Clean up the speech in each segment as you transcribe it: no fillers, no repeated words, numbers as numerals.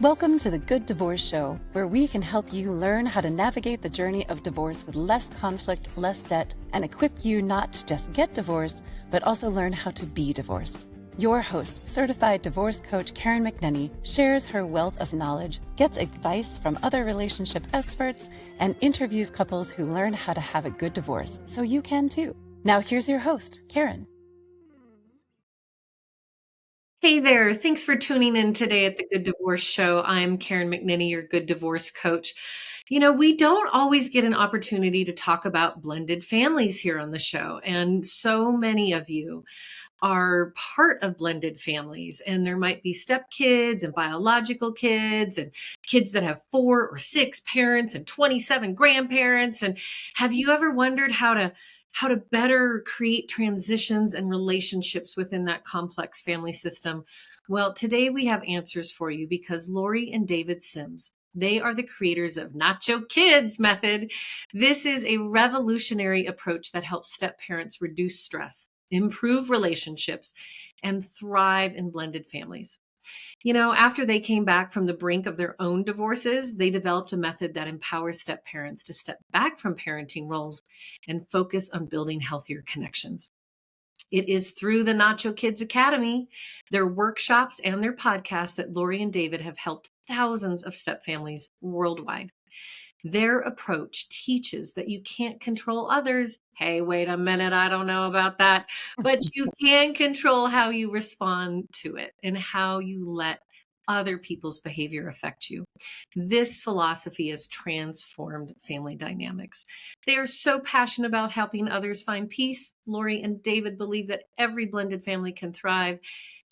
Welcome to the Good Divorce Show, where we can help you learn how to navigate the journey of divorce with less conflict, less debt, and equip you not to just get divorced, but also learn how to be divorced. Your host, certified divorce coach Karen McNenny, shares her wealth of knowledge, gets advice from other relationship experts, and interviews couples who learn how to have a good divorce, so you can too. Now here's your host, Karen. Hey there. Thanks for tuning in today at the Good Divorce Show. I'm Karen McNenny, your good divorce coach. You know, we don't always get an opportunity to talk about blended families here on the show. And so many of you are part of blended families, and there might be stepkids and biological kids and kids that have 4 or 6 parents and 27 grandparents. And have you ever wondered how to better create transitions and relationships within that complex family system? Well, today we have answers for you because Lori and David Sims, they are the creators of Nacho Kids Method. This is a revolutionary approach that helps step parents reduce stress, improve relationships, and thrive in blended families. You know, after they came back from the brink of their own divorces, they developed a method that empowers step parents to step back from parenting roles and focus on building healthier connections. It is through the Nacho Kids Academy, their workshops, and their podcast that Lori and David have helped thousands of step families worldwide. Their approach teaches that you can't control others. Hey, wait a minute, I don't know about that. But you can control how you respond to it and how you let other people's behavior affect you. This philosophy has transformed family dynamics. They are so passionate about helping others find peace. Lori and David believe that every blended family can thrive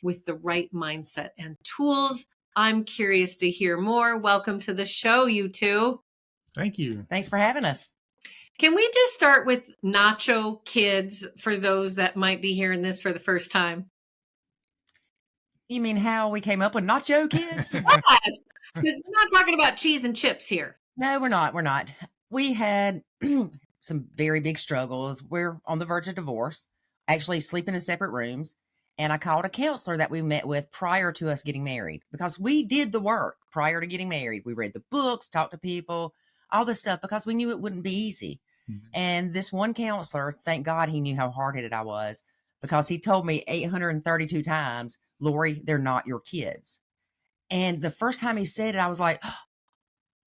with the right mindset and tools. I'm curious to hear more. Welcome to the show, you two. Thank you. Thanks for having us. Can we just start with Nacho Kids for those that might be hearing this for the first time? You mean how we came up with Nacho Kids? Yes, because we're not talking about cheese and chips here. No, we're not. We're not. We had some very big struggles. We're on the verge of divorce, actually sleeping in separate rooms. And I called a counselor that we met with prior to us getting married because we did the work prior to getting married. We read the books, talked to people, all this stuff because we knew it wouldn't be easy. Mm-hmm. And this one counselor, thank God he knew how hard-headed I was because he told me 832 times, Lori, they're not your kids. And the first time he said it, I was like, oh,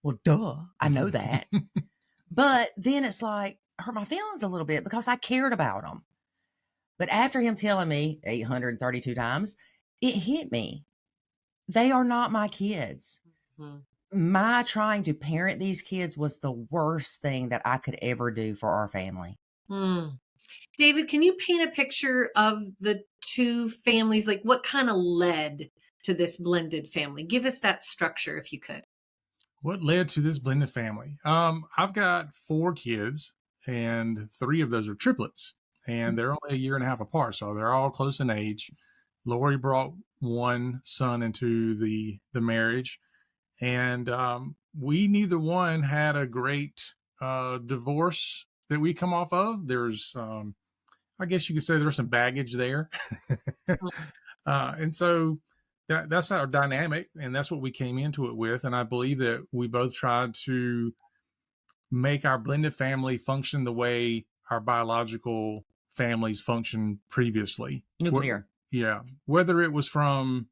well, duh, I know that. But then it's like, hurt my feelings a little bit because I cared about them. But after him telling me 832 times, it hit me. They are not my kids. Mm-hmm. My trying to parent these kids was the worst thing that I could ever do for our family. David, can you paint a picture of the two families? Like what kind of led to this blended family? Give us that structure if you could. What led to this blended family? I've got 4 kids and 3 of those are triplets and they're only a year and a half apart. So they're all close in age. Lori brought one son into the marriage. And we neither one had a great divorce that we come off of. There's, I guess you could say there's some baggage there. And so that's our dynamic. And that's what we came into it with. And I believe that we both tried to make our blended family function the way our biological families functioned previously. Nuclear. Whether it was from,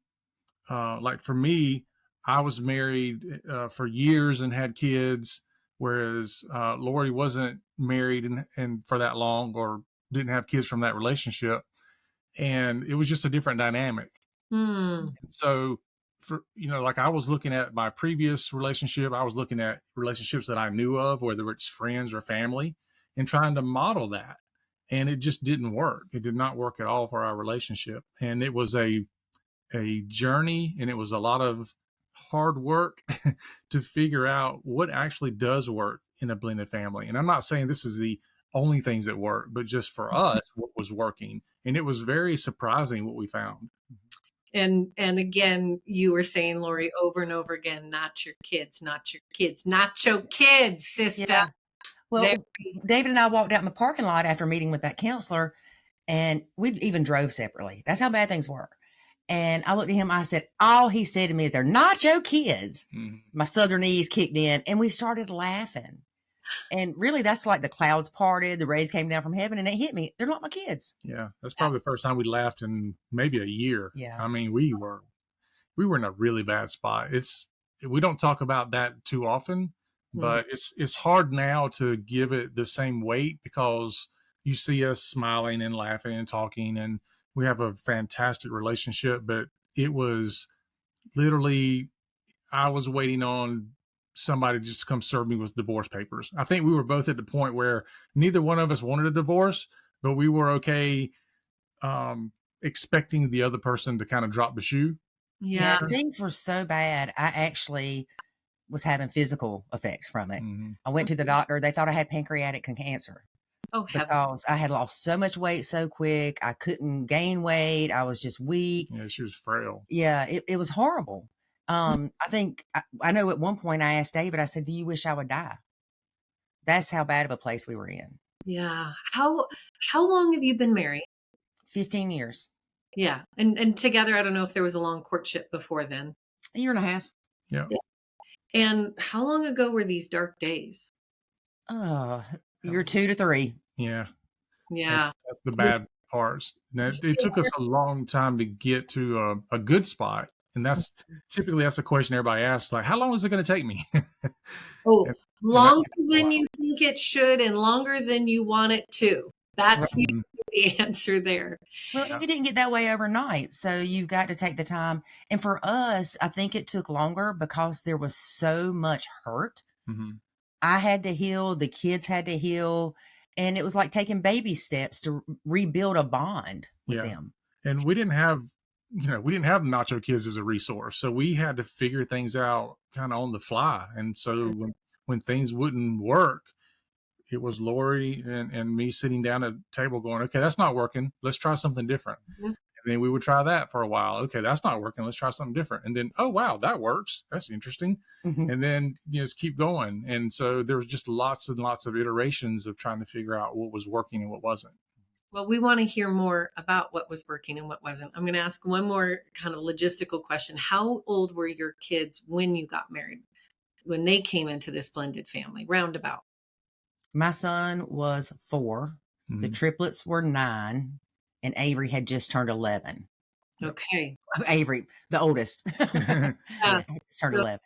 like for me, I was married for years and had kids, whereas Lori wasn't married and for that long or didn't have kids from that relationship. And it was just a different dynamic. So, like I was looking at my previous relationship, I was looking at relationships that I knew of, whether it's friends or family, and trying to model that. And it just didn't work. It did not work at all for our relationship. And it was a journey, and it was a lot of hard work to figure out what actually does work in a blended family. And I'm not saying this is the only things that work, but just for us, what was working. And it was very surprising what we found. And again, you were saying, Lori, over and over again, not your kids, not your kids, Nacho Kids, sister. Yeah. Well, David and I walked out in the parking lot after meeting with that counselor, and we even drove separately. That's how bad things were. And I looked at him, I said, all he said to me is, they're Nacho Kids. Mhm. My Southernese kicked in and we started laughing. And really, that's like the clouds parted, the rays came down from heaven, and it hit me. They're not my kids. Yeah, that's probably the first time we laughed in maybe a year. Yeah. I mean, we were in a really bad spot. We don't talk about that too often, but it's hard now to give it the same weight because you see us smiling and laughing and talking, and we have a fantastic relationship. But it was literally, I was waiting on somebody just to come serve me with divorce papers. I think we were both at the point where neither one of us wanted a divorce, but we were okay expecting the other person to kind of drop the shoe. Yeah. Things were so bad. I actually was having physical effects from it. Mhm. I went to the doctor. They thought I had pancreatic cancer Oh, heaven. because I had lost so much weight so quick. I couldn't gain weight. I was just weak. Yeah, she was frail. Yeah, it was horrible. I think I know at one point I asked David, I said, do you wish I would die? That's how bad of a place we were in. Yeah. How long have you been married? 15 years. Yeah. And together, I don't know if there was a long courtship before then. A year and a half. Yeah. And how long ago were these dark days? Year 2 to 3. Yeah. Yeah. That's the bad parts. Now, it took us a long time to get to a good spot. And that's typically the question everybody asks, like, how long is it going to take me? Oh, And longer than you think it should and longer than you want it to. That's Right. the answer there. Well, Yeah. you didn't get that way overnight. So you've got to take the time. And for us, I think it took longer because there was so much hurt. Mhm. I had to heal. The kids had to heal. And it was like taking baby steps to rebuild a bond with Yeah. them. And we didn't have Nacho Kids as a resource. So we had to figure things out kind of on the fly. And so when things wouldn't work, it was Lori and me sitting down at a table going, okay, that's not working. Let's try something different. Mhm. And then we would try that for a while. Okay, that's not working. Let's try something different. And then, oh, wow, that works. That's interesting. Mhm. And then you just keep going. And so there was just lots and lots of iterations of trying to figure out what was working and what wasn't. Well, we want to hear more about what was working and what wasn't. I'm going to ask one more kind of logistical question. How old were your kids when you got married, when they came into this blended family, roundabout? My son was 4. The Mhm. triplets were 9. And Avery had just turned 11. Okay. Avery, the oldest. Yeah. Had just turned 11.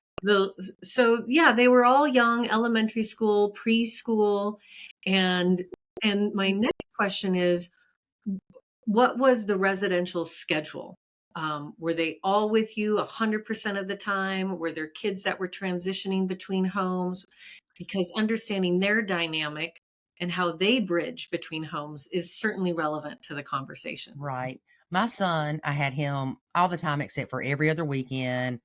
So yeah, they were all young, elementary school, preschool. And my next question is, what was the residential schedule? Were they all with you 100% of the time? Were there kids that were transitioning between homes? Because understanding their dynamic and how they bridge between homes is certainly relevant to the conversation. Right. My son, I had him all the time except for every other weekend,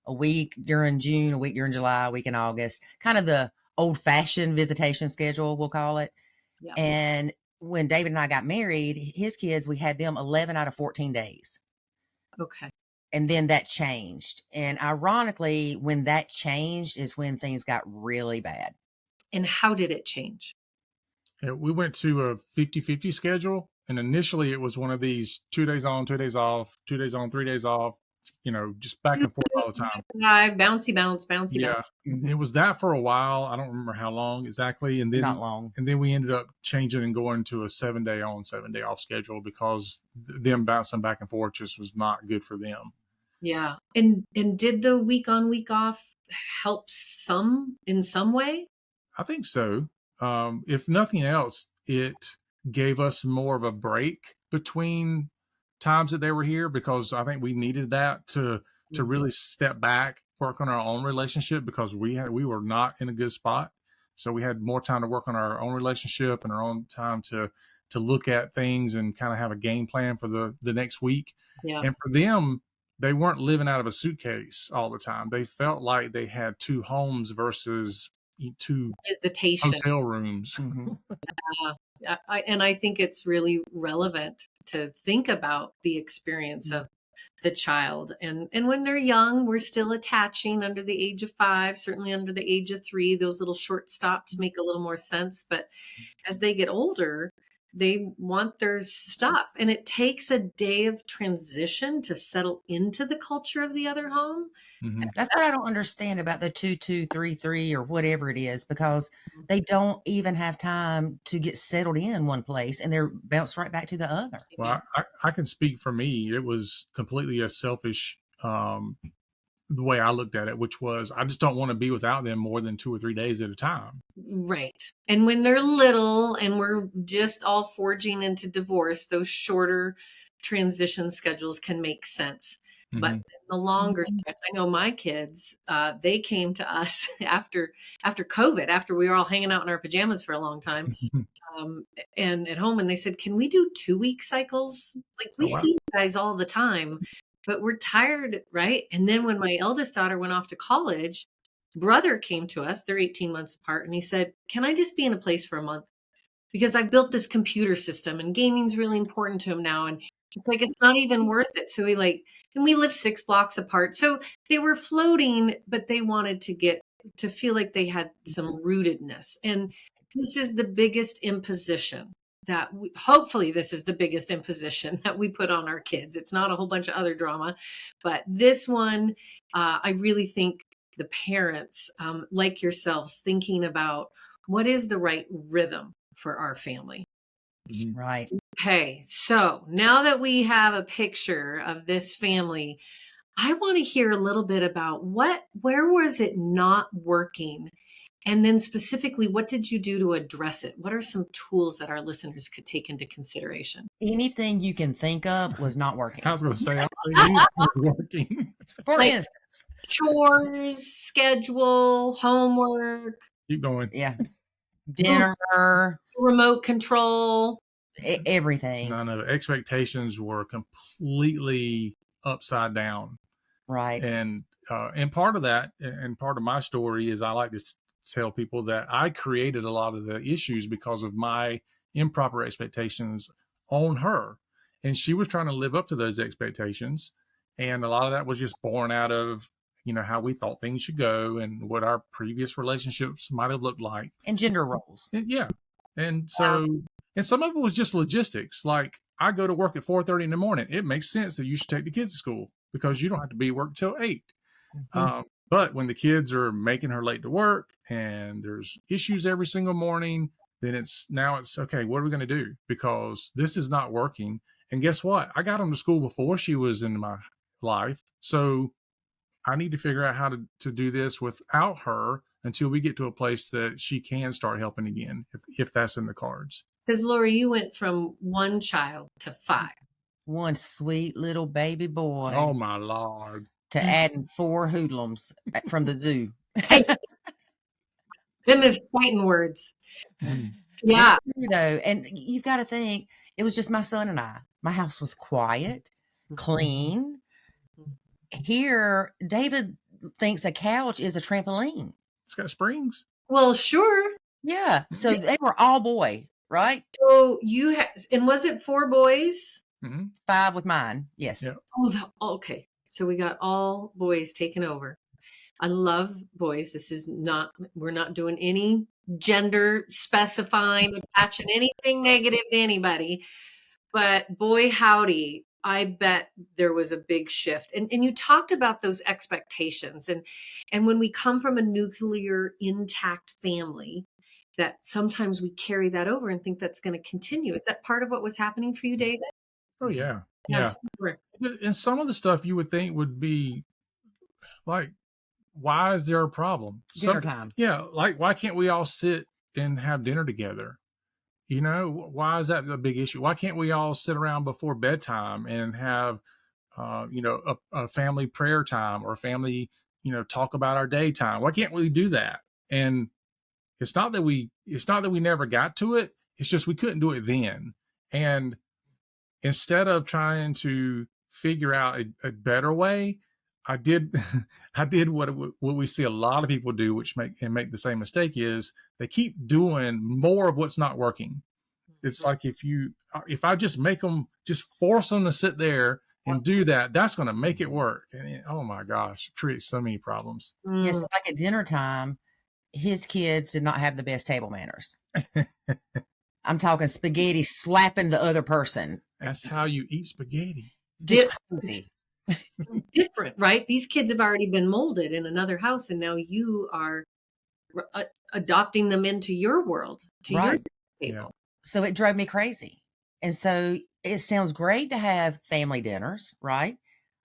a week during June, a week during July, a week in August, kind of the old fashioned visitation schedule, we'll call it. Yeah. And when David and I got married, his kids, we had them 11 out of 14 days. Okay. And then that changed. And ironically, when that changed is when things got really bad. And how did it change? Yeah, we went to a 50-50 schedule. And initially it was one of these 2 days on, 2 days off, 2 days on, 3 days off, just back and forth all the time. Bouncy bounce. Yeah. Mhm. It was that for a while. I don't remember how long exactly. And then Not long. And then we ended up changing and going to a 7-day on, 7-day off schedule because them bouncing back and forth just was not good for them. Yeah. And did the week on, week off help in some way? I think so. If nothing else, it gave us more of a break between times that they were here because I think we needed that to really step back, work on our own relationship because we were not in a good spot. So we had more time to work on our own relationship and our own time to look at things and kind of have a game plan for the next week. Yeah. And for them, they weren't living out of a suitcase all the time. They felt like they had 2 homes versus 2 Visitation. hotel rooms. Mhm. I think it's really relevant to think about the experience of the child. And when they're young, we're still attaching under the age of 5, certainly under the age of 3, those little short stops make a little more sense. But as they get older, they want their stuff. And it takes a day of transition to settle into the culture of the other home. Mhm. That's what I don't understand about the 2-2-3-3 or whatever it is, because they don't even have time to get settled in one place and they're bounced right back to the other. Well, I can speak for me. It was completely a selfish the way I looked at it, which was I just don't want to be without them more than 2 or 3 days at a time. Right. And when they're little and we're just all forging into divorce, those shorter transition schedules can make sense. But in the longer stretch, I know my kids, they came to us after COVID, after we were all hanging out in our pajamas for a long time, and at home, and they said, "Can we do 2-week cycles? Like we Oh, wow. see you guys all the time, but we're tired, right?" And then when my eldest daughter went off to college, brother came to us. They're 18 months apart, and he said, "Can I just be in a place for a month? Because I've built this computer system, and gaming's really important to him now." And it's like it's not even worth it. So and we live 6 blocks apart. So they were floating, but they wanted to feel like they had some rootedness. And this is the biggest imposition hopefully this is the biggest imposition that we put on our kids. It's not a whole bunch of other drama, but this one, I really think the parents, like yourselves, thinking about what is the right rhythm for our family. Right. Okay, so now that we have a picture of this family, I want to hear a little bit about where was it not working? And then specifically, what did you do to address it? What are some tools that our listeners could take into consideration? Anything you can think of was not working. I was going to say, I don't think anything was working. For Like- instance, Chores, schedule, homework, E, Keep going. yeah, dinner, remote control. everything. None of it. Expectations were completely upside down. Right. And part of that, and part of my story is I like to tell people that I created a lot of the issues because of my improper expectations on her. And she was trying to live up to those expectations. And a lot of that was just born out of, how we thought things should go and what our previous relationships might have looked like. And gender roles. Yeah. And so, and some of it was just logistics. Like I go to work at 4:30 in the morning. It makes sense that you should take the kids to school because you don't have to be at work till 8. But when the kids are making her late to work and there's issues every single morning, then it's okay. What are we going to do? Because this is not working. And guess what? I got them to school before she was in my life. So I need to figure out how to do this without her until we get to a place that she can start helping again, if that's in the cards. Because Lori, you went from 1 child to 5. One sweet little baby boy. Oh my Lord. To adding 4 hoodlums from the zoo. Hey, them is fighting words. Yeah. It's true, though. And you've got to think, it was just my son and I. My house was quiet, clean. Here, David thinks a couch is a trampoline. It's got springs. Well, sure. Yeah. So they were all boy, right? So and was it 4 boys? 5 with mine. Yes. Yeah. Oh, okay. So we got all boys taken over. I love boys. We're not doing any gender specifying, attaching anything negative to anybody. But boy, howdy, I bet there was a big shift. And you talked about those expectations. And when we come from a nuclear intact family, that sometimes we carry that over and think that's going to continue. Is that part of what was happening for you, David? Oh, yeah. Yes. Yeah. And some of the stuff you would think would be like, why is there a problem? Dinner time. Yeah. Like, why can't we all sit and have dinner together? Why is that a big issue? Why can't we all sit around before bedtime and have, a family prayer time or a family, talk about our daytime? Why can't we do that? And it's not that we never got to it. It's just we couldn't do it then. And instead of trying to figure out a better way, I did what we see a lot of people do, which make the same mistake, is they keep doing more of what's not working. It's like if I just force them to sit there and do that, that's going to make it work. And oh my gosh, it creates so many problems. Yes. So like at dinner time, his kids did not have the best table manners. I'm talking spaghetti slapping the other person. That's how you eat spaghetti. Just Di- crazy. Different, right? These kids have already been molded in another house, and now you are adopting them into your world, to your Right. table. So it drove me crazy. And so it sounds great to have family dinners, right?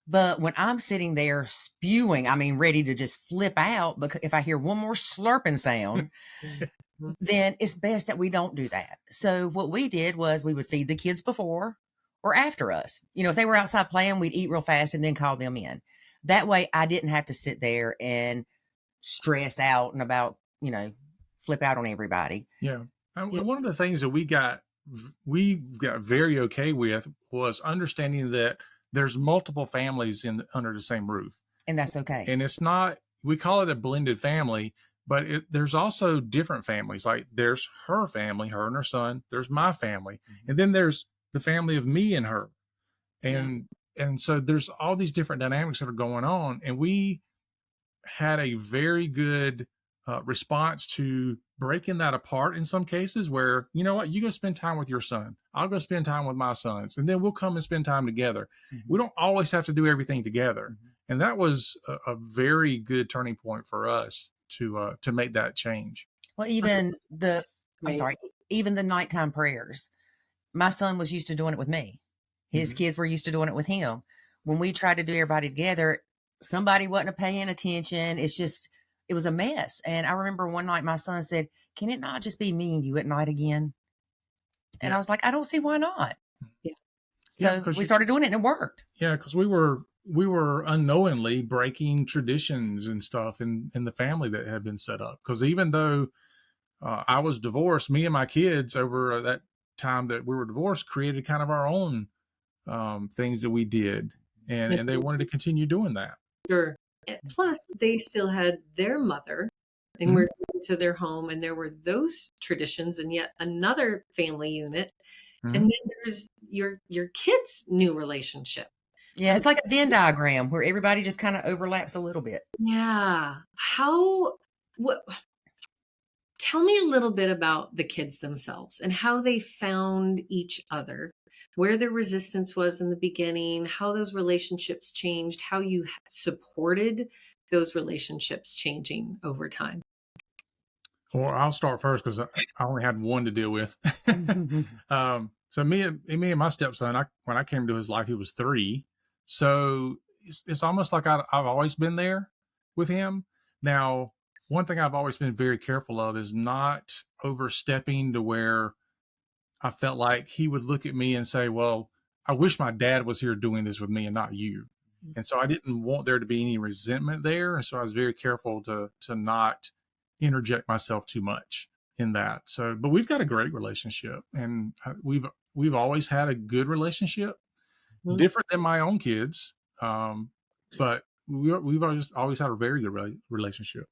But when I'm sitting there spewing, I mean, ready to just flip out, because if I hear one more slurping sound, then it's best that we don't do that. So what we did was we would feed the kids before or after us. You know, if they were outside playing, we'd eat real fast and then call them in. That way I didn't have to sit there and stress out and about, you know, flip out on everybody. Yeah. And one of the things that we got very okay with was understanding that there's multiple families under the same roof. And that's okay. And it's not, we call it a blended family, but there's also different families. Like there's her family, her and her son, there's my family, and then there's the family of me and her. And so there's all these different dynamics that are going on. And we had a very good response to breaking that apart in some cases where, you know what, you go spend time with your son. I'll go spend time with my sons, and then we'll come and spend time together. We don't always have to do everything together. And that was a very good turning point for us to make that change. Well, even even the nighttime prayers. My son was used to doing it with me. His kids were used to doing it with him. When we tried to do everybody together, somebody wasn't paying attention. It was a mess. And I remember one night my son said, "Can it not just be me and you at night again?" And I was like, "I don't see why not." Yeah. So we started doing it and it worked. Yeah, because we were unknowingly breaking traditions and stuff in the family that had been set up. Because even though I was divorced, me and my kids over that time that we were divorced created kind of our own things that we did, and they wanted to continue doing that. Sure. Plus, they still had their mother, and we're going to their home, and there were those traditions, and yet another family unit, and then there's your kids' new relationship. Yeah, it's like a Venn diagram where everybody just kind of overlaps a little bit. Yeah. Tell me a little bit about the kids themselves and how they found each other, where their resistance was in the beginning, how those relationships changed, how you supported those relationships changing over time. Well, I'll start first because I only had one to deal with. So me and my stepson, when I came into his life, he was 3. So it's almost like I've always been there with him. Now, one thing I've always been very careful of is not overstepping to where I felt like he would look at me and say, "Well, I wish my dad was here doing this with me and not you." And so I didn't want there to be any resentment there. And so I was very careful to not interject myself too much in that. So, but we've got a great relationship, and we've always had a good relationship, different than my own kids. But we've always had a very good relationship.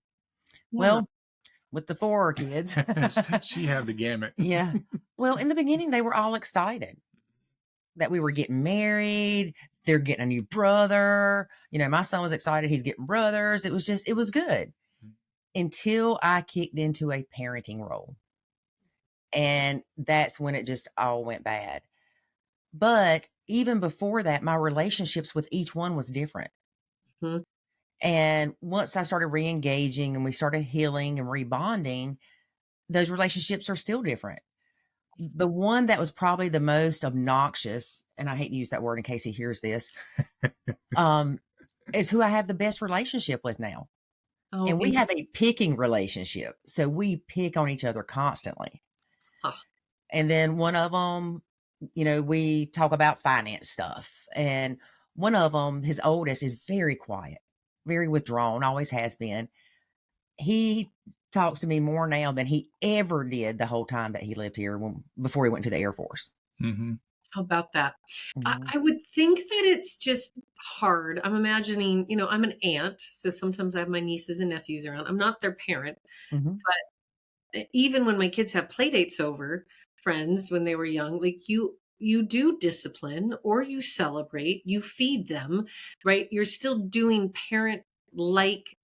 Well, with the 4 kids, she had the gamut. Yeah. Well, in the beginning, they were all excited that we were getting married. They're getting a new brother. You know, my son was excited. He's getting brothers. It was good until I kicked into a parenting role. And that's when it just all went bad. But even before that, my relationships with each one was different. And once I started re-engaging and we started healing and rebonding, those relationships are still different. The one that was probably the most obnoxious, and I hate to use that word in case he hears this, is who I have the best relationship with now. Oh, and we have a picking relationship. So we pick on each other constantly. And then one of them, you know, we talk about finance stuff. And one of them, his oldest, is very quiet, very withdrawn, always has been. He talks to me more now than he ever did the whole time that he lived here before he went to the Air Force. How about that? I would think that it's just hard. I'm imagining, you know, I'm an aunt, so sometimes I have my nieces and nephews around. I'm not their parent, but even when my kids have play dates over, friends when they were young, like you do discipline or you celebrate, you feed them, right? You're still doing parent-like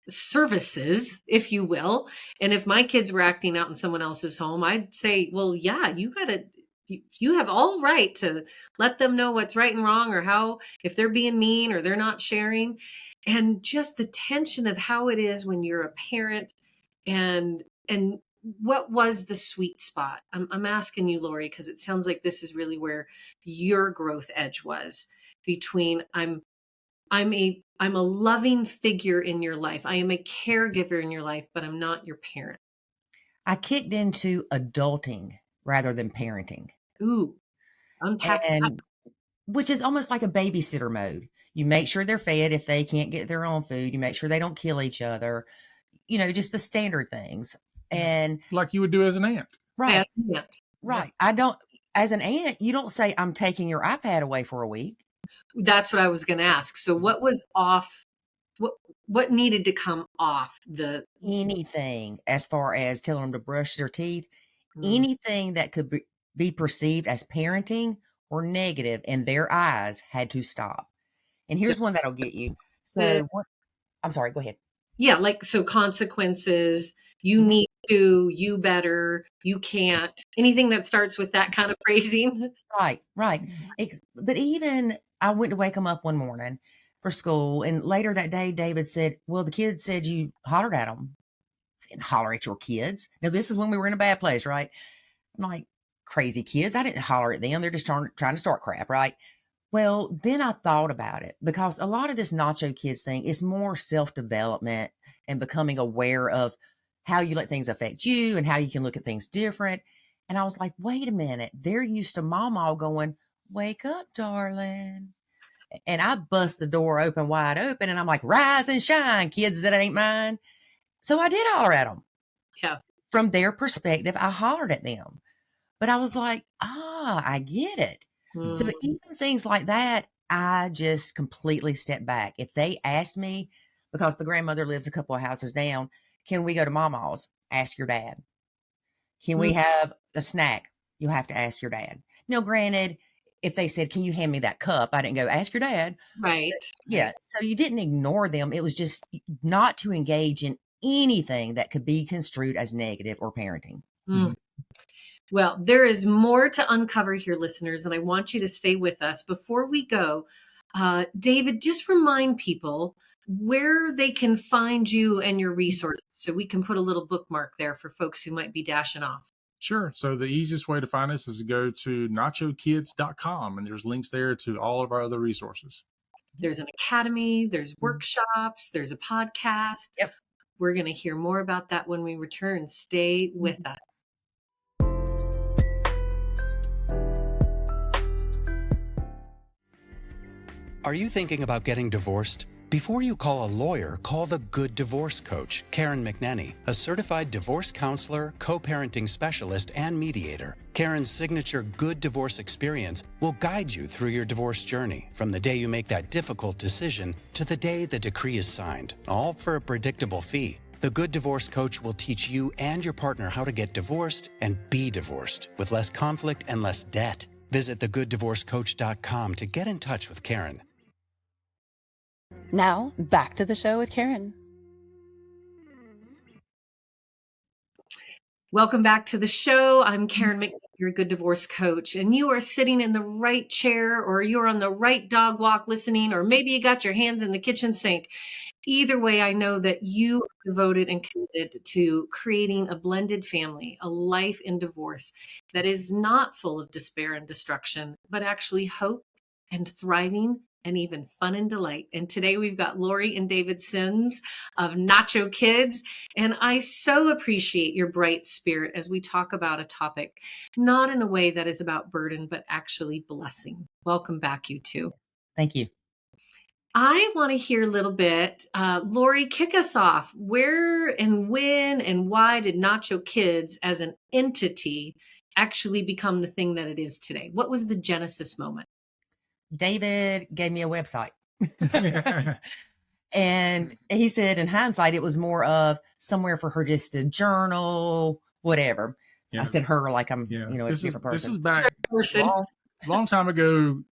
services, if you will. And if my kids were acting out in someone else's home, I'd say, well, yeah, you have all right to let them know what's right and wrong, or how, if they're being mean or they're not sharing. And just the tension of how it is when you're a parent, and what was the sweet spot? I'm asking you, Lori, because it sounds like this is really where your growth edge was, between I'm a loving figure in your life. I am a caregiver in your life, but I'm not your parent. I kicked into adulting rather than parenting. Ooh, unpack that. And which is almost like a babysitter mode. You make sure they're fed if they can't get their own food. You make sure they don't kill each other, just the standard things. And like you would do as an aunt. right. As an aunt. Right. I don't, as an aunt, you don't say, I'm taking your iPad away for a week. That's what I was going to ask. So what was off? What needed to come off the Anything as far as telling them to brush their teeth, anything that could be perceived as parenting or negative in their eyes had to stop. And here's one that'll get you. So I'm sorry, go ahead. Yeah, like, so consequences, you need to, you better, you can't, anything that starts with that kind of phrasing. Right. But even I went to wake them up one morning for school, and later that day, David said, well, the kids said you hollered at them. I didn't holler at your kids. Now, this is when we were in a bad place, right? I'm like, crazy kids. I didn't holler at them. They're just trying to start crap, right? Well, then I thought about it, because a lot of this Nacho Kids thing is more self-development and becoming aware of how you let things affect you and how you can look at things different. And I was like, wait a minute. They're used to mama going, wake up, darling. And I bust the door open wide open, and I'm like, rise and shine, kids that ain't mine. So I did holler at them. Yeah. From their perspective, I hollered at them. But I was like, I get it. So even things like that, I just completely stepped back. If they asked me, because the grandmother lives a couple of houses down, can we go to Mama's? Ask your dad. Can we have a snack? You'll have to ask your dad. Now, granted, if they said, can you hand me that cup? I didn't go, ask your dad. Right. Yeah. So you didn't ignore them. It was just not to engage in anything that could be construed as negative or parenting. Well, there is more to uncover here, listeners, and I want you to stay with us. Before we go, David, just remind people where they can find you and your resources, so we can put a little bookmark there for folks who might be dashing off. Sure. So the easiest way to find us is to go to nachokids.com, and there's links there to all of our other resources. There's an academy, there's workshops, there's a podcast. Yep. We're going to hear more about that when we return. Stay with us. Are you thinking about getting divorced? Before you call a lawyer, call the Good Divorce Coach, Karen McNenny, a certified divorce counselor, co-parenting specialist, and mediator. Karen's signature Good Divorce experience will guide you through your divorce journey, from the day you make that difficult decision to the day the decree is signed, all for a predictable fee. The Good Divorce Coach will teach you and your partner how to get divorced and be divorced with less conflict and less debt. Visit thegooddivorcecoach.com to get in touch with Karen. Now, back to the show with Karen. Welcome back to the show. I'm Karen McNenny, your Good Divorce Coach, and you are sitting in the right chair, or you're on the right dog walk listening, or maybe you got your hands in the kitchen sink. Either way, I know that you are devoted and committed to creating a blended family, a life in divorce that is not full of despair and destruction, but actually hope and thriving and even fun and delight. And today we've got Lori and David Sims of Nacho Kids. And I so appreciate your bright spirit as we talk about a topic, not in a way that is about burden, but actually blessing. Welcome back, you two. Thank you. I want to hear a little bit. Lori, kick us off. Where and when and why did Nacho Kids as an entity actually become the thing that it is today? What was the genesis moment? David gave me a website. And he said, in hindsight, it was more of somewhere for her just to journal, whatever. Yeah. I said her like I'm, a different person. This is back. long time ago,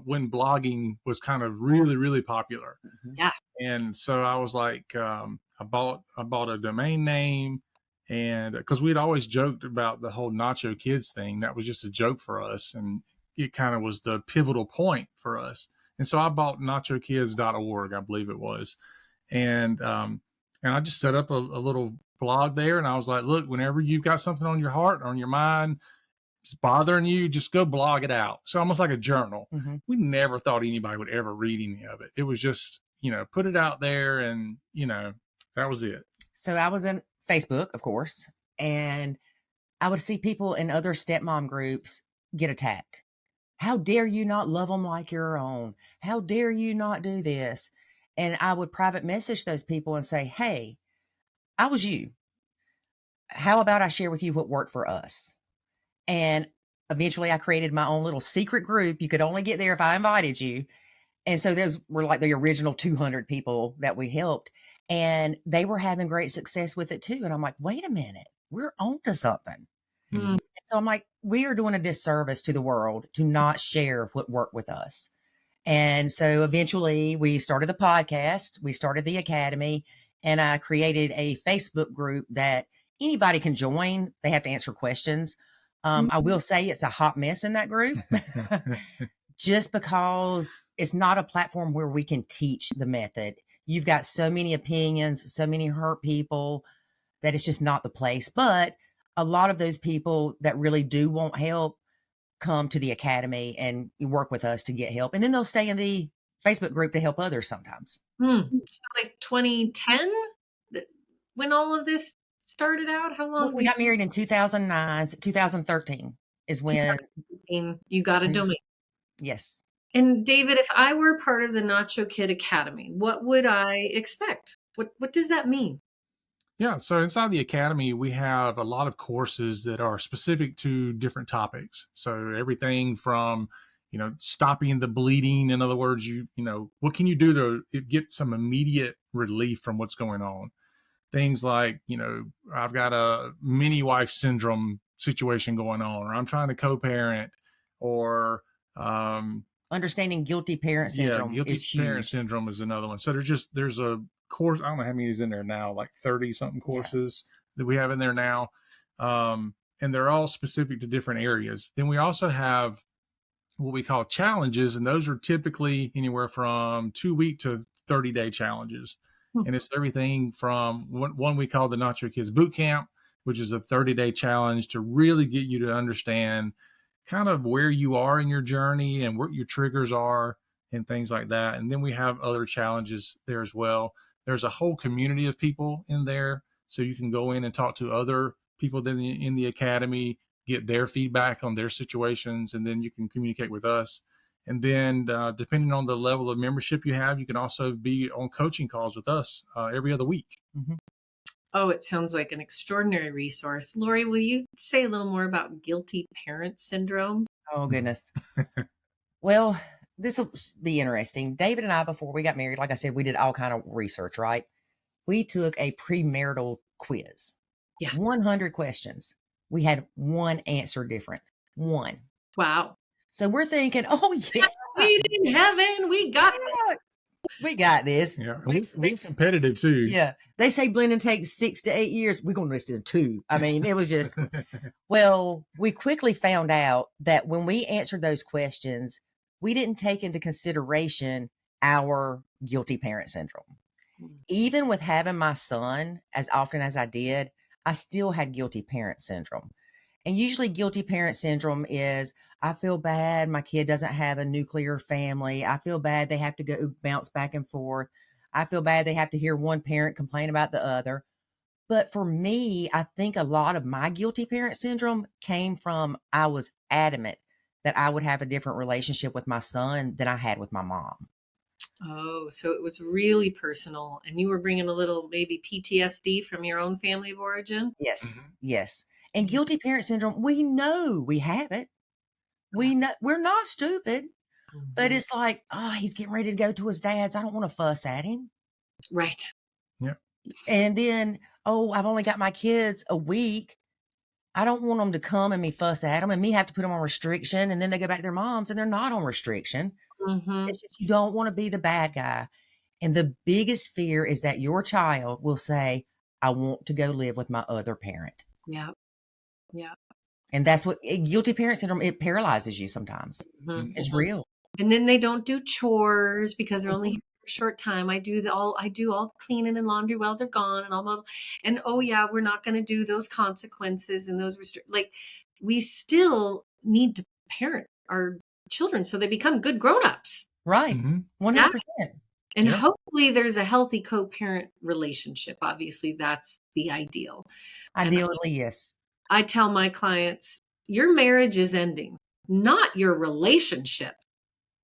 when blogging was kind of really, really popular. Yeah. And so I was like, I bought a domain name, and because we'd always joked about the whole Nacho Kids thing, that was just a joke for us, and it kind of was the pivotal point for us. And so I bought nachokids.org, I believe it was, and I just set up a little blog there, and I was like, look, whenever you've got something on your heart, on your mind, it's bothering you, just go blog it out. So almost like a journal. Mm-hmm. We never thought anybody would ever read any of it. It was just, put it out there, and, that was it. So I was in Facebook, of course, and I would see people in other stepmom groups get attacked. How dare you not love them like your own? How dare you not do this? And I would private message those people and say, hey, I was you. How about I share with you what worked for us? And eventually I created my own little secret group. You could only get there if I invited you. And so those were like the original 200 people that we helped. And they were having great success with it too. And I'm like, wait a minute, we're on to something. Mm. So I'm like, we are doing a disservice to the world to not share what worked with us. And so eventually we started the podcast, we started the academy, and I created a Facebook group that anybody can join. They have to answer questions. I will say it's a hot mess in that group just because it's not a platform where we can teach the method. You've got so many opinions, so many hurt people that it's just not the place. But a lot of those people that really do want help come to the academy and work with us to get help. And then they'll stay in the Facebook group to help others sometimes. So like 2010, when all of this started out, how long? We got married in 2009, 2013 is when. 2013, you got a domain. Yes. And David, if I were part of the Nacho Kid Academy, what would I expect? What does that mean? Yeah, so inside the academy, we have a lot of courses that are specific to different topics. So everything from, stopping the bleeding. In other words, what can you do to get some immediate relief from what's going on? Things like, I've got a mini wife syndrome situation going on, or I'm trying to co-parent, or understanding guilty parent syndrome. Guilty is parent huge. syndrome is another one. So there's a course. I don't know how many is in there now, like 30 something courses that we have in there now. And they're all specific to different areas. Then we also have what we call challenges. And those are typically anywhere from 2-week to 30-day challenges. And it's everything from one we call the Nacho Kids Boot Camp, which is a 30-day challenge to really get you to understand kind of where you are in your journey and what your triggers are and things like that. And then we have other challenges there as well. There's a whole community of people in there, so you can go in and talk to other people in the academy, get their feedback on their situations, and then you can communicate with us. And then depending on the level of membership you have, you can also be on coaching calls with us every other week. Mm-hmm. Oh, it sounds like an extraordinary resource. Lori, will you say a little more about guilty parent syndrome? Oh, goodness. Well, this will be interesting. David and I, before we got married, like I said, we did all kind of research, right? We took a premarital quiz. Yeah. 100 questions. We had one answer different. One. Wow. So we're thinking, oh, yeah. We in heaven. We got this. We got this. Yeah, we're competitive too. Yeah. They say blending takes 6 to 8 years. We're going to list it in 2. I mean, it was just, well, we quickly found out that when we answered those questions, we didn't take into consideration our guilty parent syndrome. Even with having my son as often as I did, I still had guilty parent syndrome. And usually guilty parent syndrome is, I feel bad my kid doesn't have a nuclear family. I feel bad they have to go bounce back and forth. I feel bad they have to hear one parent complain about the other. But for me, I think a lot of my guilty parent syndrome came from I was adamant that I would have a different relationship with my son than I had with my mom. Oh, so it was really personal, and you were bringing a little maybe PTSD from your own family of origin? Yes, yes. And guilty parent syndrome, we know we have it. We know we're not stupid, but it's like, oh, he's getting ready to go to his dad's. I don't want to fuss at him. Right. Yeah. And then, oh, I've only got my kids a week. I don't want them to come and me fuss at them and me have to put them on restriction. And then they go back to their moms and they're not on restriction. Mm-hmm. It's just, you don't want to be the bad guy. And the biggest fear is that your child will say, I want to go live with my other parent. Yeah. Yeah. And that's what guilty parent syndrome, it paralyzes you sometimes. Mm-hmm. It's real. And then they don't do chores because they're only here for a short time. I do all the cleaning and laundry while they're gone, and oh yeah, we're not going to do those consequences and those like we still need to parent our children so they become good grown-ups. Right. 100%. Yeah. And hopefully there's a healthy co-parent relationship. Obviously that's the ideal. Ideally, yes. I tell my clients, your marriage is ending, not your relationship.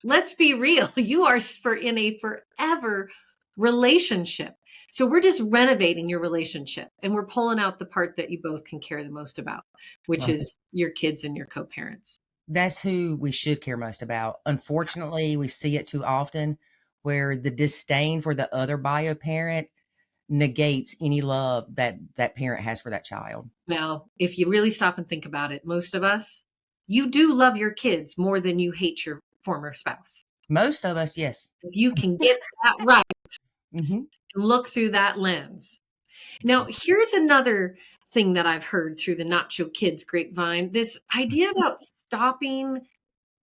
Let's be real. You are in a forever relationship. So we're just renovating your relationship and we're pulling out the part that you both can care the most about, which is your kids and your co-parents. That's who we should care most about. Unfortunately, we see it too often where the disdain for the other bio parent negates any love that that parent has for that child. Well, if you really stop and think about it, most of us, you do love your kids more than you hate your former spouse. Most of us, yes. You can get that right Mm-hmm. and look through that lens. Now, here's another thing that I've heard through the Nacho Kids grapevine, this idea about stopping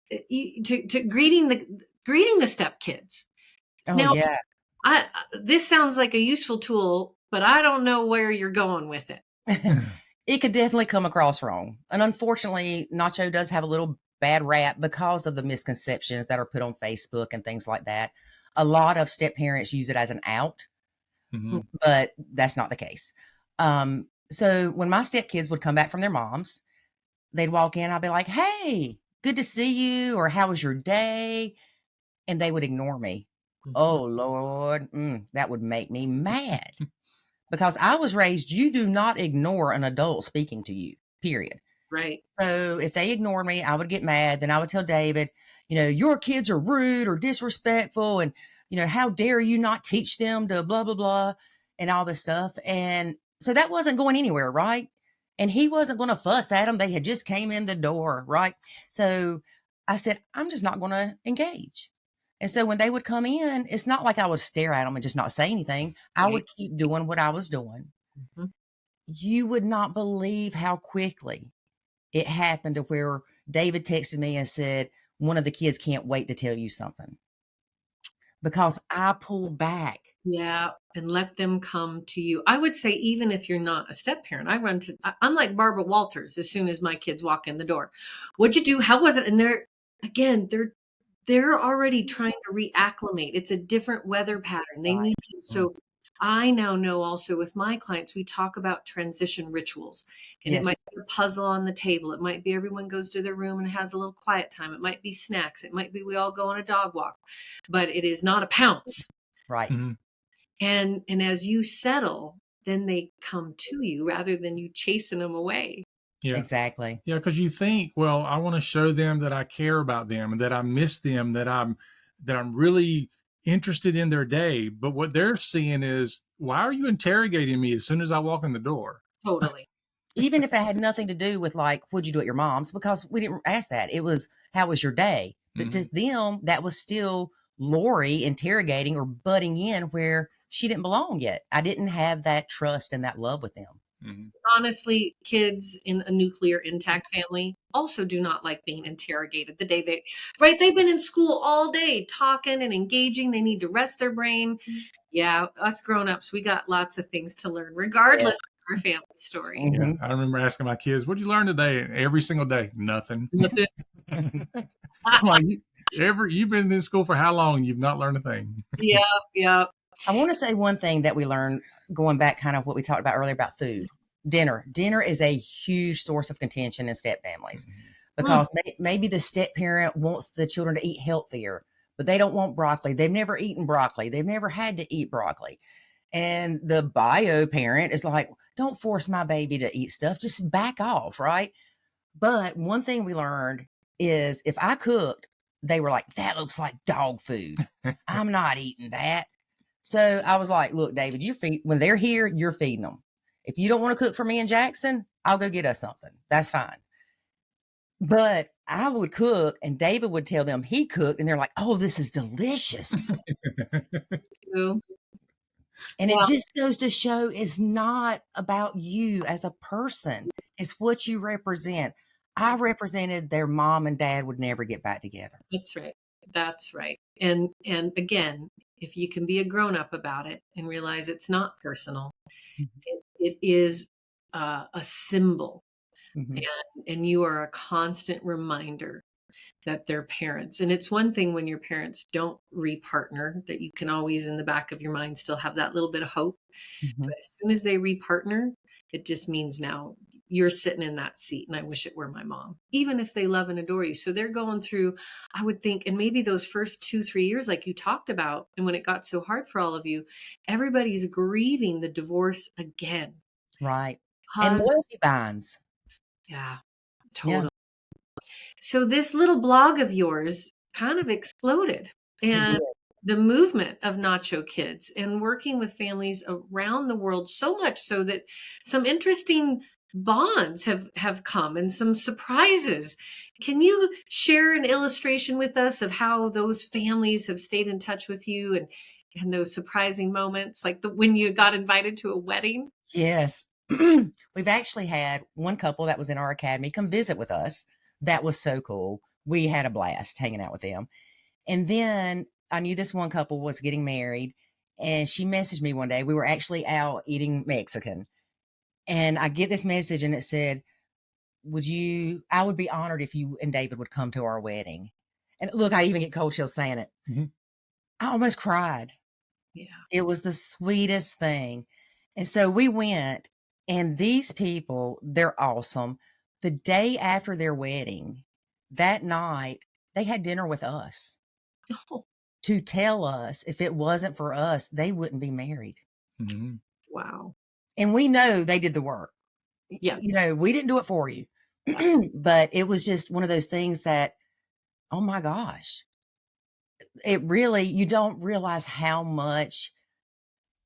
to greeting the step kids. Oh, Now, yeah. This sounds like a useful tool, but I don't know where you're going with it. It could definitely come across wrong. And unfortunately, Nacho does have a little bad rap because of the misconceptions that are put on Facebook and things like that. A lot of step parents use it as an out, but that's not the case. So when my step kids would come back from their moms, they'd walk in, I'd be like, hey, good to see you, or how was your day? And they would ignore me. Oh, Lord, that would make me mad. Because I was raised, you do not ignore an adult speaking to you, period. Right. So if they ignored me, I would get mad. Then I would tell David, your kids are rude or disrespectful. And, how dare you not teach them to blah, blah, blah, and all this stuff. And so that wasn't going anywhere, right? And he wasn't going to fuss at them. They had just came in the door, right? So I said, I'm just not going to engage. And so when they would come in, it's not like I would stare at them and just not say anything. I would keep doing what I was doing. Mm-hmm. You would not believe how quickly it happened to where David texted me and said, one of the kids can't wait to tell you something. Because I pulled back. Yeah. And let them come to you. I would say, even if you're not a step parent, I'm like Barbara Walters. As soon as my kids walk in the door, what'd you do? How was it? And they're already trying to reacclimate. It's a different weather pattern. They need to. So I now know also with my clients, we talk about transition rituals, and it might be a puzzle on the table. It might be everyone goes to their room and has a little quiet time. It might be snacks. It might be we all go on a dog walk, but it is not a pounce. Right. Mm-hmm. And as you settle, then they come to you rather than you chasing them away. Yeah, exactly. Yeah, because you think, well, I want to show them that I care about them and that I miss them, that I'm really interested in their day. But what they're seeing is, why are you interrogating me as soon as I walk in the door? Totally. Even if it had nothing to do with like, what'd you do at your mom's? Because we didn't ask that. It was, how was your day? But to them, that was still Lori interrogating or butting in where she didn't belong yet. I didn't have that trust and that love with them. Mm-hmm. Honestly, kids in a nuclear intact family also do not like being interrogated the day they've been in school all day talking and engaging. They need to rest their brain. Yeah, us grown-ups, we got lots of things to learn regardless of our family story. Mm-hmm. Yeah, I remember asking my kids, what did you learn today? And every single day, nothing. I'm like, you've been in school for how long? You've not learned a thing. Yeah. I want to say one thing that we learned going back kind of what we talked about earlier about food. Dinner is a huge source of contention in step families because maybe the step parent wants the children to eat healthier, but they don't want broccoli. They've never eaten broccoli. They've never had to eat broccoli. And the bio parent is like, don't force my baby to eat stuff. Just back off, right? But one thing we learned is if I cooked, they were like, that looks like dog food. I'm not eating that. So I was like, look, David, when they're here, you're feeding them. If you don't want to cook for me and Jackson, I'll go get us something. That's fine. But I would cook and David would tell them he cooked and they're like, oh, this is delicious. And it Well, just goes to show it's not about you as a person. It's what you represent. I represented their mom and dad would never get back together. that's right. That's right. And again, if you can be a grown up about it and realize it's not personal, it is a symbol, Mm-hmm. and you are a constant reminder that they're parents. And it's one thing when your parents don't repartner, that you can always in the back of your mind still have that little bit of hope. Mm-hmm. But as soon as they repartner, it just means now you're sitting in that seat. And I wish it were my mom, even if they love and adore you. So they're going through, I would think, and maybe those first 2-3 years, like you talked about, and when it got so hard for all of you, everybody's grieving the divorce again. Right. And loyalty binds. Yeah, totally. So this little blog of yours kind of exploded, and the movement of Nacho Kids and working with families around the world, so much so that some interesting bonds have come and some surprises. Can you share an illustration with us of how those families have stayed in touch with you and those surprising moments, like when you got invited to a wedding? Yes. We've actually had one couple that was in our academy come visit with us. That was so cool. We had a blast hanging out with them. And then I knew this one couple was getting married, and she messaged me one day. We were actually out eating Mexican. And I get this message and it said, I would be honored if you and David would come to our wedding. And look, I even get cold chills saying it. Mm-hmm. I almost cried. Yeah. It was the sweetest thing. And so we went, and these people, they're awesome. The day after their wedding, that night, they had dinner with us to tell us if it wasn't for us, they wouldn't be married. Mm-hmm. Wow. And we know they did the work. Yeah. You know, we didn't do it for you. But it was just one of those things that, oh my gosh, it really, you don't realize how much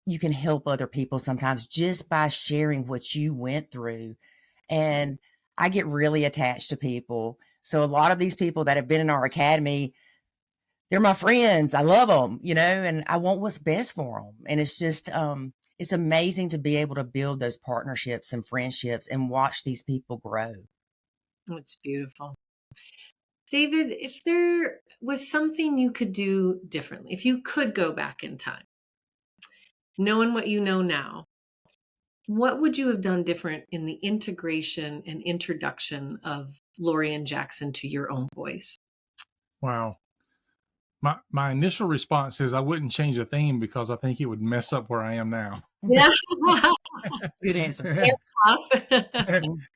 you can help other people sometimes just by sharing what you went through. And I get really attached to people. So a lot of these people that have been in our academy, they're my friends. I love them, you know, and I want what's best for them. And it's just, it's amazing to be able to build those partnerships and friendships and watch these people grow. It's beautiful. David, if there was something you could do differently, if you could go back in time, knowing what you know now, what would you have done different in the integration and introduction of Lori and Jackson to your own boys? Wow. My initial response is I wouldn't change a thing because I think it would mess up where I am now. Yeah. Good answer.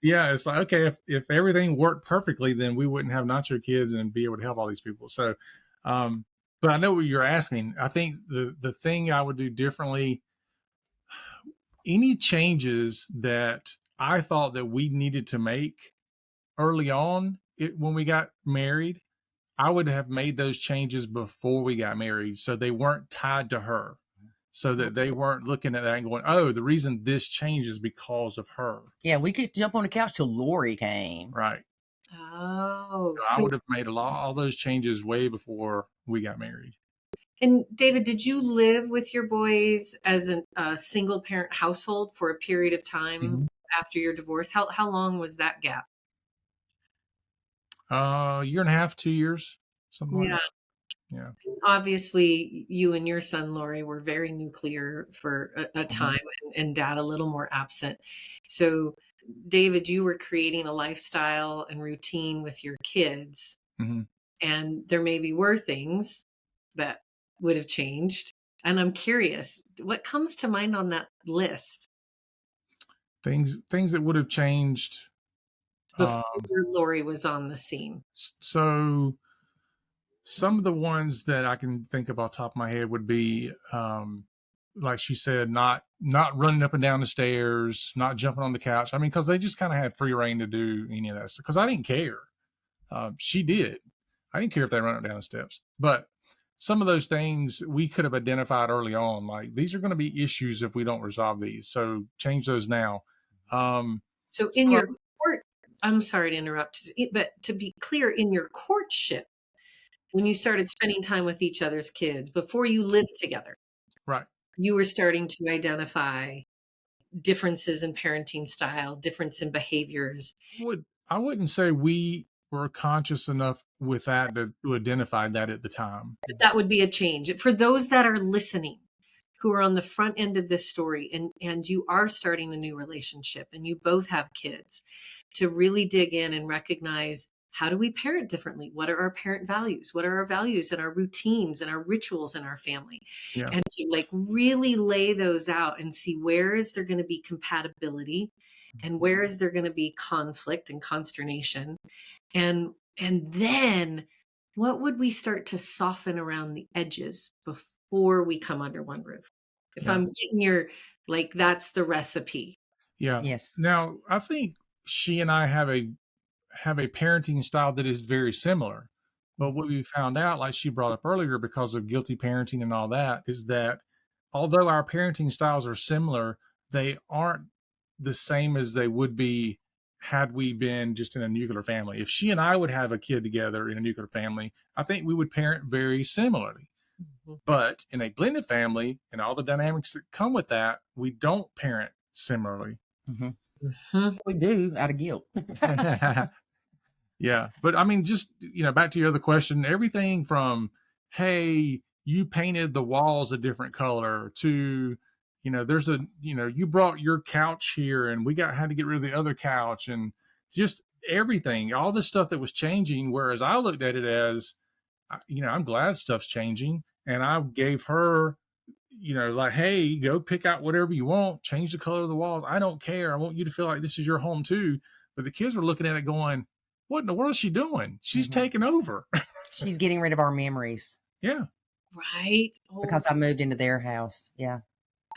Yeah, it's like, okay, if everything worked perfectly, then we wouldn't have Nacho Kids and be able to help all these people. So, but I know what you're asking. I think the thing I would do differently, any changes that I thought that we needed to make early on when we got married, I would have made those changes before we got married, so they weren't tied to her, so that they weren't looking at that and going, oh, the reason this changed is because of her. Yeah, we could jump on the couch till Lori came. Right. Oh, So I would have made all those changes way before we got married. And David, did you live with your boys as a single parent household for a period of time after your divorce? How long was that gap? A year and a half, 2 years, something like that. Yeah. Obviously, you and your son, Lori, were very nuclear for a time, and dad a little more absent. So, David, you were creating a lifestyle and routine with your kids, and there maybe were things that would have changed. And I'm curious, what comes to mind on that list? Things that would have changed Before Lori was on the scene. So some of the ones that I can think of off the top of my head would be, like she said, not running up and down the stairs, not jumping on the couch. I mean, because they just kind of had free reign to do any of that stuff. Because I didn't care. She did. I didn't care if they run up and down the steps. But some of those things we could have identified early on, like these are going to be issues if we don't resolve these. So change those now. So some in of- your court, I'm sorry to interrupt, but to be clear, in your courtship, when you started spending time with each other's kids before you lived together, right. you were starting to identify differences in parenting style, difference in behaviors. I wouldn't say we were conscious enough with that to identify that at the time. That would be a change. For those that are listening, who are on the front end of this story, and you are starting a new relationship and you both have kids, to really dig in and recognize, how do we parent differently? What are our parent values? What are our values and our routines and our rituals in our family? Yeah. And to like really lay those out and see, where is there going to be compatibility and where is there going to be conflict and consternation, and then what would we start to soften around the edges before we come under one roof? If Yeah. I'm getting your, like, that's the recipe. Yeah. Yes. Now, I think she and I have a parenting style that is very similar. But what we found out, like she brought up earlier, because of guilty parenting and all that, is that although our parenting styles are similar, they aren't the same as they would be had we been just in a nuclear family. If she and I would have a kid together in a nuclear family, I think we would parent very similarly. Mhm. But in a blended family and all the dynamics that come with that, we don't parent similarly. Mhm. We do out of guilt. Yeah. But I mean, just, back to your other question, everything from, hey, you painted the walls a different color to, there's you brought your couch here and had to get rid of the other couch, and just everything, all this stuff that was changing. Whereas I looked at it as, I'm glad stuff's changing. And I gave her, like, hey, go pick out whatever you want, change the color of the walls. I don't care. I want you to feel like this is your home too. But the kids were looking at it going, what in the world is she doing? She's taking over. She's getting rid of our memories Yeah. Right. Oh, because I moved into their house. Yeah.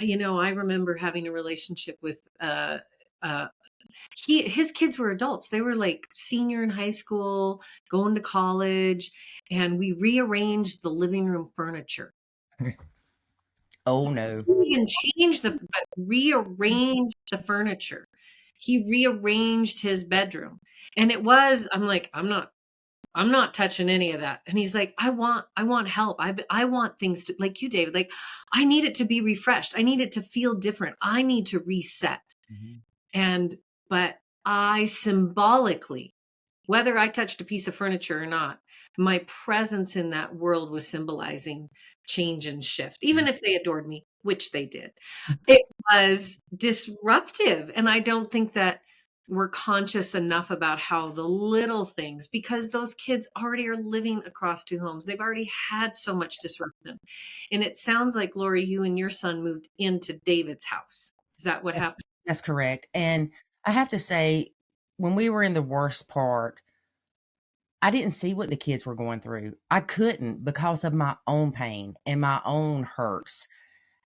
I remember having a relationship with his kids were adults. They were like senior in high school, going to college, and we rearranged the living room furniture. Oh no. He didn't change but rearranged the furniture. He rearranged his bedroom. And I'm like, I'm not touching any of that. And he's like, I want help. I want things to, like you, David, like, I need it to be refreshed. I need it to feel different. I need to reset. But I symbolically, whether I touched a piece of furniture or not, my presence in that world was symbolizing change and shift. Even if they adored me, which they did, it was disruptive. And I don't think that we're conscious enough about how the little things, because those kids already are living across two homes. They've already had so much disruption. And it sounds like, Lori, you and your son moved into David's house. Is that what happened? That's correct. And I have to say, when we were in the worst part, I didn't see what the kids were going through. I couldn't, because of my own pain and my own hurts.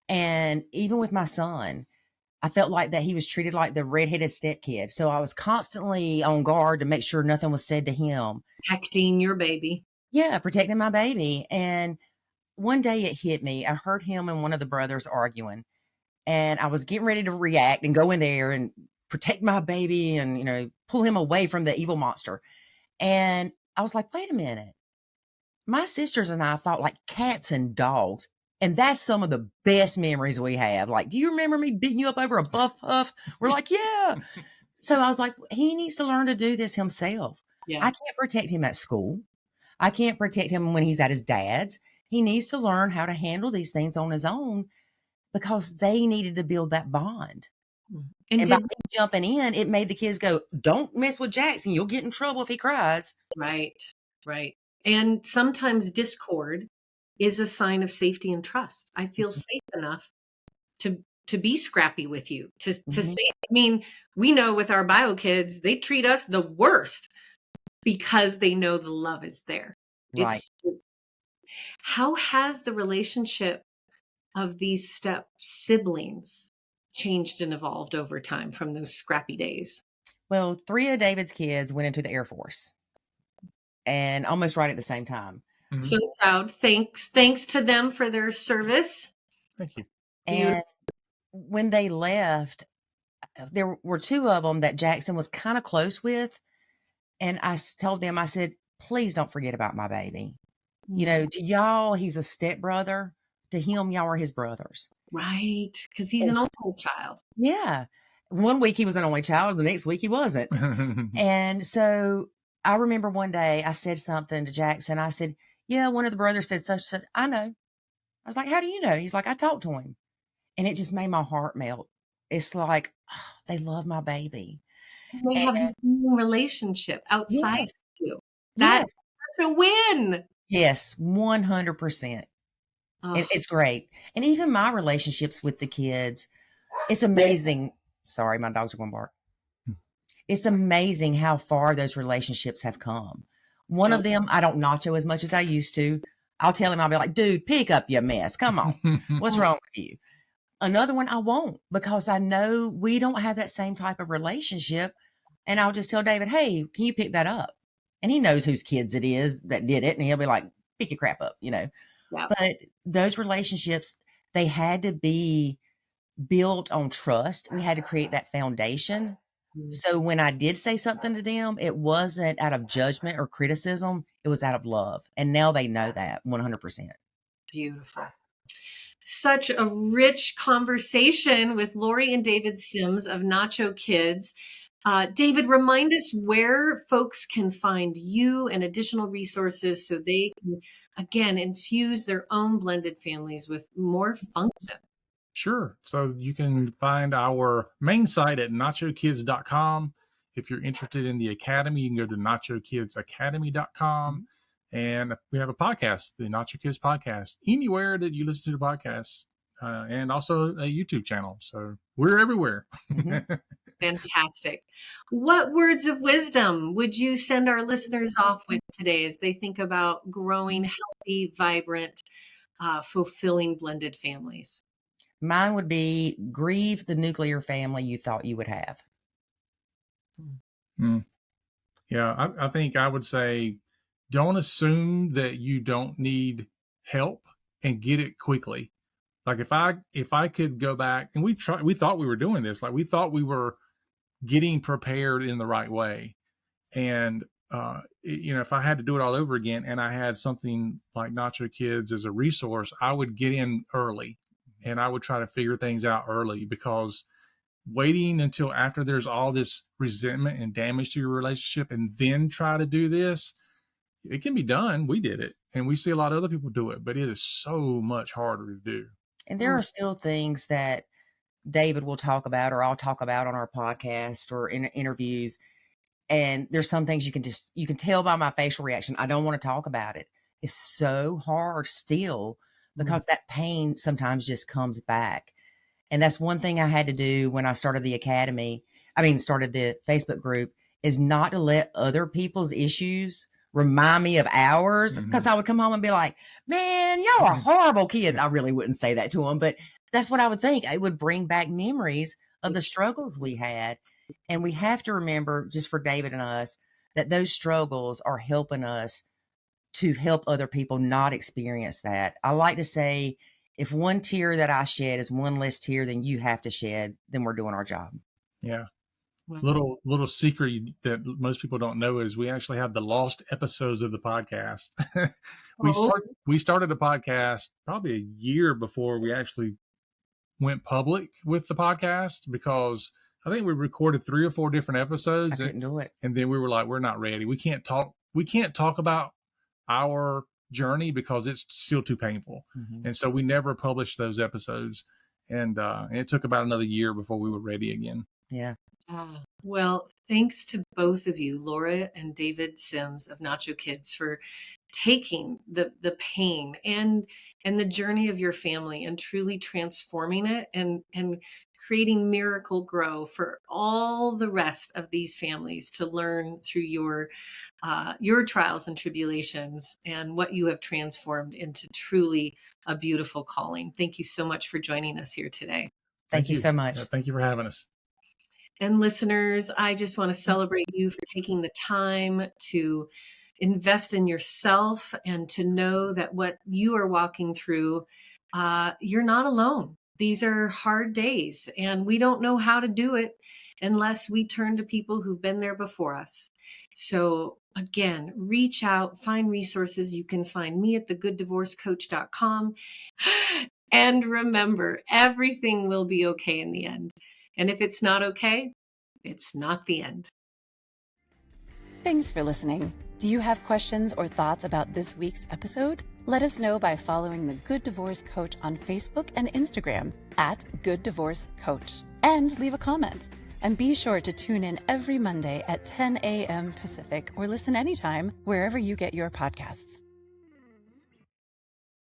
And even with my son, I felt like that he was treated like the redheaded stepkid. So I was constantly on guard to make sure nothing was said to him. Protecting your baby. Yeah, protecting my baby. And one day it hit me. I heard him and one of the brothers arguing, and I was getting ready to react and go in there and protect my baby and, pull him away from the evil monster. And I was like, wait a minute. My sisters and I fought like cats and dogs. And that's some of the best memories we have. Like, do you remember me beating you up over a buff puff? We're like, yeah. So I was like, he needs to learn to do this himself. Yeah. I can't protect him at school. I can't protect him when he's at his dad's. He needs to learn how to handle these things on his own, because they needed to build that bond. And by me jumping in, it made the kids go, don't mess with Jackson. You'll get in trouble if he cries. Right. And sometimes discord is a sign of safety and trust. I feel safe enough to be scrappy with you, to say, I mean, we know with our bio kids, they treat us the worst because they know the love is there. Right. How has the relationship of these step siblings changed and evolved over time from those scrappy days? Well, 3 of David's kids went into the Air Force, and almost right at the same time. So proud. Thanks to them for their service. Thank you. And when they left, there were two of them that Jackson was kind of close with. And I told them, I said, please don't forget about my baby. You know, to y'all, he's a stepbrother. To him, y'all are his brothers. Right. Because he's an only child. Yeah. One week he was an only child. The next week he wasn't. And so I remember one day I said something to Jackson. I said, yeah, one of the brothers said such. I know. I was like, how do you know? He's like, I talked to him. And it just made my heart melt. It's like, oh, they love my baby. They have a relationship outside of you. That's such a win. Yes, 100%. It's great. And even my relationships with the kids, it's amazing. Sorry, my dogs are going to bark. It's amazing how far those relationships have come. One of them, I don't nacho as much as I used to. I'll tell him, I'll be like, dude, pick up your mess. Come on. What's wrong with you? Another one I won't, because I know we don't have that same type of relationship. And I'll just tell David, hey, can you pick that up? And he knows whose kids it is that did it. And he'll be like, pick your crap up, you know. Yeah. But those relationships, they had to be built on trust. We had to create that foundation. So when I did say something to them, it wasn't out of judgment or criticism. It was out of love. And now they know that 100%. Beautiful. Such a rich conversation with Lori and David Sims of Nacho Kids. David, remind us where folks can find you and additional resources so they can, again, infuse their own blended families with more function. Sure. So you can find our main site at nachokids.com. If you're interested in the academy, you can go to nachokidsacademy.com. And we have a podcast, the Nacho Kids podcast, anywhere that you listen to the podcast, and also a YouTube channel. So we're everywhere. Fantastic. What words of wisdom would you send our listeners off with today as they think about growing healthy, vibrant, fulfilling blended families? Mine would be grieve the nuclear family you thought you would have. Yeah, I think I would say don't assume that you don't need help and get it quickly. Like if I could go back, and we thought we were doing this, like we thought we were getting prepared in the right way. And, if I had to do it all over again and I had something like Nacho Kids as a resource, I would get in early and I would try to figure things out early, because waiting until after there's all this resentment and damage to your relationship and then try to do this, it can be done. We did it and we see a lot of other people do it, but it is so much harder to do. And there are still things that David will talk about, or I'll talk about on our podcast or in interviews. And there's some things you can tell by my facial reaction. I don't want to talk about it. It's so hard still, because that pain sometimes just comes back. And that's one thing I had to do when I started the academy. Started the Facebook group, is not to let other people's issues remind me of ours. Because I would come home and be like, man, y'all are horrible kids. I really wouldn't say that to them, but that's what I would think. It would bring back memories of the struggles we had. And we have to remember, just for David and us, that those struggles are helping us to help other people not experience that. I like to say, if one tear that I shed is one less tear than you have to shed, then we're doing our job. Yeah. Little secret that most people don't know is we actually have the lost episodes of the podcast. We started a podcast probably a year before we actually went public with the podcast, because I think we recorded 3 or 4 different episodes. I couldn't do it. And then we were like, we're not ready. We can't talk about our journey because it's still too painful. And so we never published those episodes. And it took about another year before we were ready again. Yeah. Well, thanks to both of you, Laura and David Sims of Nacho Kids, for taking the pain and the journey of your family and truly transforming it and creating miracle grow for all the rest of these families to learn through your trials and tribulations and what you have transformed into truly a beautiful calling. Thank you so much for joining us here today. Thank you so much. Thank you for having us. And listeners, I just want to celebrate you for taking the time to invest in yourself and to know that what you are walking through, you're not alone. These are hard days, and we don't know how to do it unless we turn to people who've been there before us. So again, reach out, find resources. You can find me at thegooddivorcecoach.com. And remember, everything will be okay in the end. And if it's not okay, it's not the end. Thanks for listening. Do you have questions or thoughts about this week's episode? Let us know by following the Good Divorce Coach on Facebook and Instagram at Good Divorce Coach, and leave a comment. And be sure to tune in every Monday at 10 a.m. Pacific or listen anytime wherever you get your podcasts.